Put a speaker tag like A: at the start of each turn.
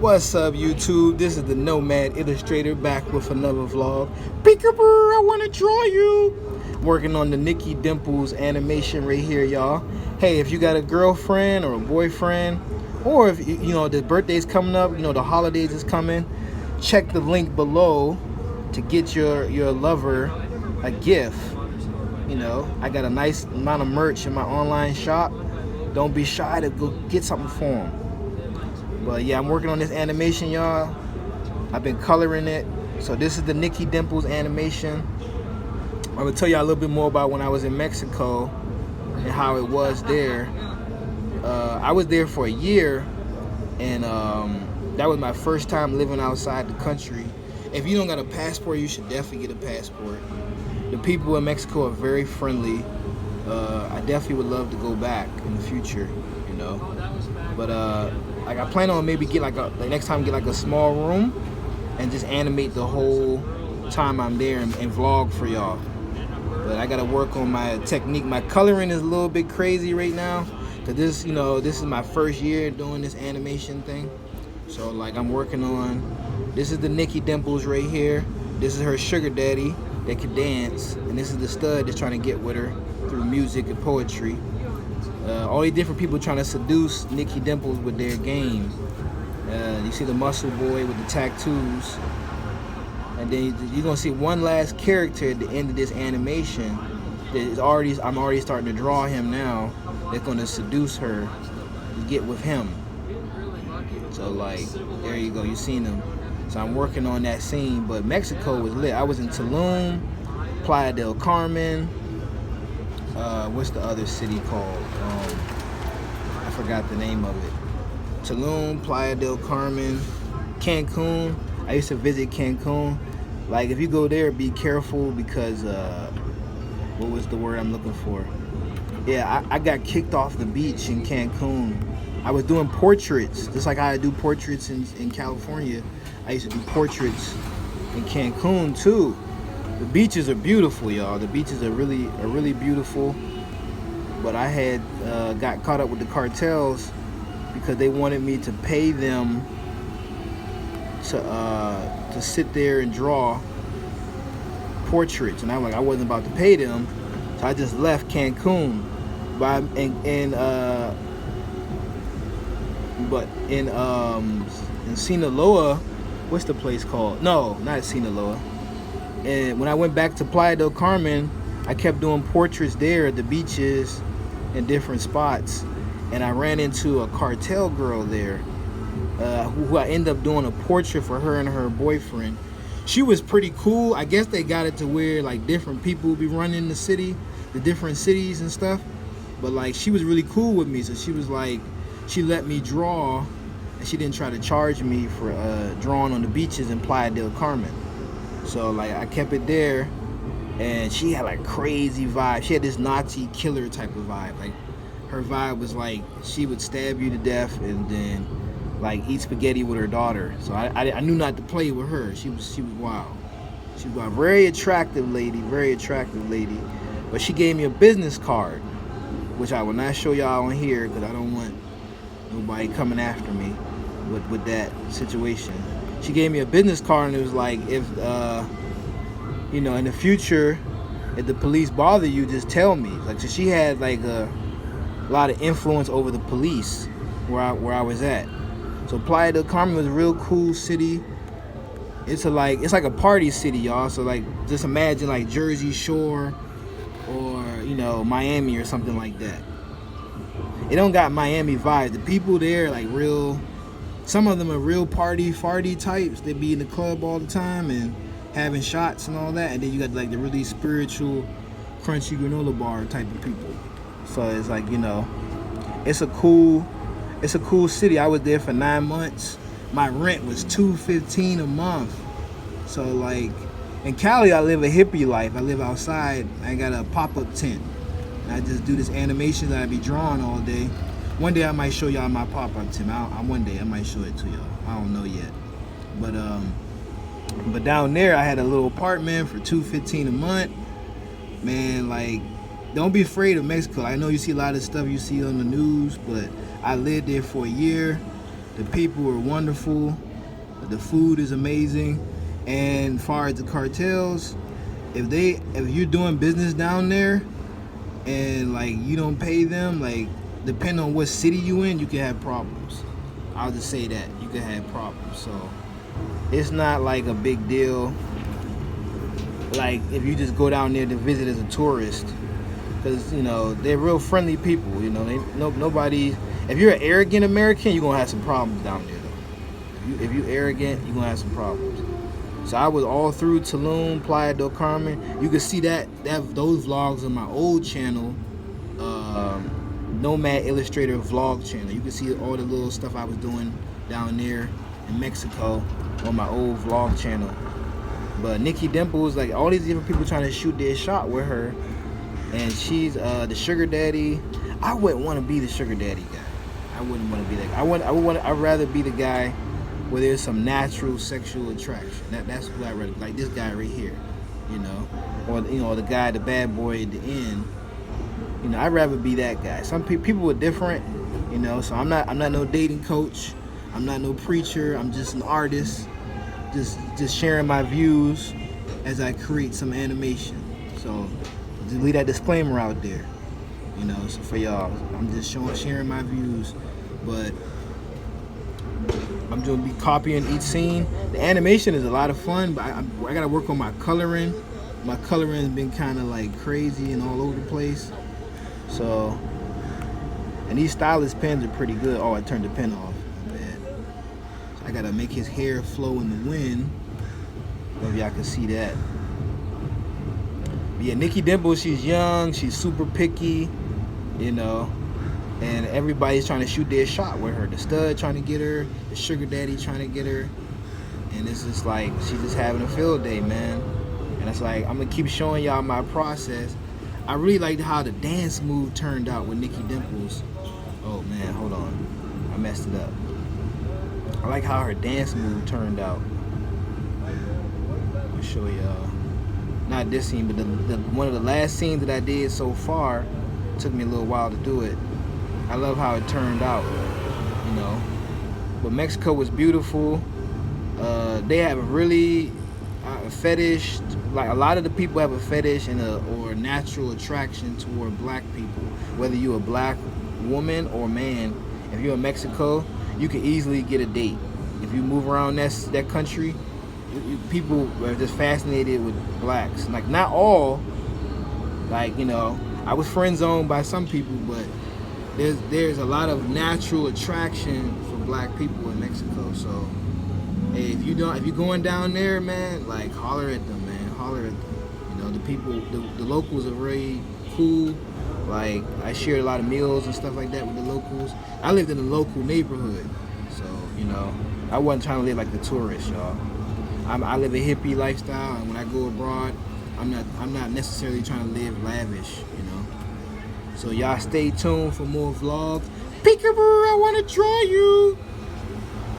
A: What's up, YouTube? This is the Nomad Illustrator back with another vlog. Peekaboo, I want to draw you. Working on the Nikki Dimples animation right here, y'all. Hey, if you got a girlfriend or a boyfriend, or if you know the birthday's coming up, you know the holidays is coming, check the link below to get your lover a gift. You know, I got a nice amount of merch in my online shop. Don't be shy to go get something for them. But yeah, I'm working on this animation, y'all. I've been coloring it. So this is the Nikki Dimples animation. I'm gonna tell y'all a little bit more about when I was in Mexico and how it was there. I was there for a year, and that was my first time living outside the country. If you don't got a passport, you should definitely get a passport. The people in Mexico are very friendly. I definitely would love to go back in the future, you know. But like I plan on maybe get like next time get like a small room and just animate the whole time I'm there and vlog for y'all. But I gotta work on my technique. My coloring is a little bit crazy right now, cause this is my first year doing this animation thing. So like I'm working on. This is the Nikki Dimples right here. This is her sugar daddy that can dance, and this is the stud that's trying to get with her through music and poetry. All these different people trying to seduce Nikki Dimples with their game. You see the muscle boy with the tattoos, and then you're gonna see one last character at the end of this animation that is I'm already starting to draw him now. That's gonna seduce her to get with him. So like, there you go. You seen him. So I'm working on that scene. But Mexico was lit. I was in Tulum, Playa del Carmen. What's the other city called? I forgot the name of it. Tulum, Playa del Carmen, Cancun. I used to visit Cancun. Like, if you go there, be careful because what was the word I'm looking for? Yeah, I got kicked off the beach in Cancun. I was doing portraits, just like I do portraits in California. I used to do portraits in Cancun too. The beaches are beautiful, y'all. The beaches are really beautiful. But I had got caught up with the cartels because they wanted me to pay them to sit there and draw portraits, and I'm like, I wasn't about to pay them, so I just left Cancun. But in Sinaloa, what's the place called? No, not Sinaloa. And when I went back to Playa del Carmen, I kept doing portraits there at the beaches and different spots. And I ran into a cartel girl there who I ended up doing a portrait for her and her boyfriend. She was pretty cool. I guess they got it to where like different people be running the city, the different cities and stuff. But like she was really cool with me. So she was like, she let me draw, and she didn't try to charge me for drawing on the beaches in Playa del Carmen. So like I kept it there, and she had like crazy vibe. She had this Nazi killer type of vibe. Like her vibe was like she would stab you to death and then like eat spaghetti with her daughter. So I knew not to play with her. She was wild. She was wild. Very attractive lady. But she gave me a business card, which I will not show y'all on here because I don't want nobody coming after me with that situation. She gave me a business card, and it was like, if you know, in the future, if the police bother you, just tell me. Like, so she had like a lot of influence over the police where I was at. So Playa del Carmen was a real cool city. It's like a party city, y'all. So like, just imagine like Jersey Shore or you know Miami or something like that. It don't got Miami vibes. The people there like real. Some of them are real farty types. They be in the club all the time and having shots and all that. And then you got like the really spiritual, crunchy granola bar type of people. So it's like, you know, it's a cool city. I was there for 9 months. My rent was $215 a month. So like, in Cali, I live a hippie life. I live outside. I got a pop-up tent. And I just do this animation that I be drawing all day. One day I might show y'all my pop-up tent. One day I might show it to y'all. I don't know yet. But down there I had a little apartment for $215 a month. Man, like, don't be afraid of Mexico. I know you see a lot of stuff you see on the news, but I lived there for a year. The people are wonderful. The food is amazing. And as far as the cartels, if you're doing business down there and like you don't pay them, like depending on what city you in, you can have problems. I'll just say that you can have problems. So it's not like a big deal. Like if you just go down there to visit as a tourist, because you know they're real friendly people. You know, nobody. If you're an arrogant American, you're gonna have some problems down there. Though, if you arrogant, you're gonna have some problems. So I was all through Tulum, Playa del Carmen. You can see those vlogs on my old channel, Nomad Illustrator vlog channel. You can see all the little stuff I was doing down there in Mexico on my old vlog channel. But Nikki Dimples, like all these different people trying to shoot their shot with her, and she's the sugar daddy. I wouldn't want to be the sugar daddy guy. I wouldn't want to be that guy. I'd rather be the guy where there's some natural sexual attraction. That's who I rather, like this guy right here, you know, or the guy, the bad boy at the end. You know, I'd rather be that guy. Some people are different, you know. So I'm not no dating coach. I'm not no preacher. I'm just an artist, just sharing my views as I create some animation. So just leave that disclaimer out there, you know. So for y'all, I'm just sharing my views, but I'm going to be copying each scene. The animation is a lot of fun, but I got to work on my coloring. My coloring has been kind of like crazy and all over the place. So, and these stylus pens are pretty good. Oh, I turned the pen off. Bad. So I got to make his hair flow in the wind. Maybe y'all can see that. But yeah, Nikki Dimples, she's young. She's super picky, you know. And everybody's trying to shoot their shot with her. The stud trying to get her, the sugar daddy trying to get her. And it's just like, she's just having a field day, man. And it's like, I'm gonna keep showing y'all my process. I really liked how the dance move turned out with Nikki Dimples. Oh man, hold on. I messed it up. I like how her dance move turned out. I'll show y'all. Not this scene, but one of the last scenes that I did so far. It took me a little while to do it. I love how it turned out, you know. But Mexico was beautiful. They have a really fetish. Like a lot of the people have a fetish or a natural attraction toward black people. Whether you're a black woman or man, if you're in Mexico, you can easily get a date. If you move around that country, people are just fascinated with blacks. Like not all. Like you know, I was friend zoned by some people, but there's a lot of natural attraction for black people in Mexico. So hey, if you're going down there, man, like holler at them, man. Holler at them. You know, the people, the locals are very cool. Like I shared a lot of meals and stuff like that with the locals. I lived in a local neighborhood, so you know, I wasn't trying to live like the tourists, y'all. I live a hippie lifestyle, and when I go abroad, I'm not necessarily trying to live lavish, you know. So y'all stay tuned for more vlogs. Peekaboo, I want to draw you.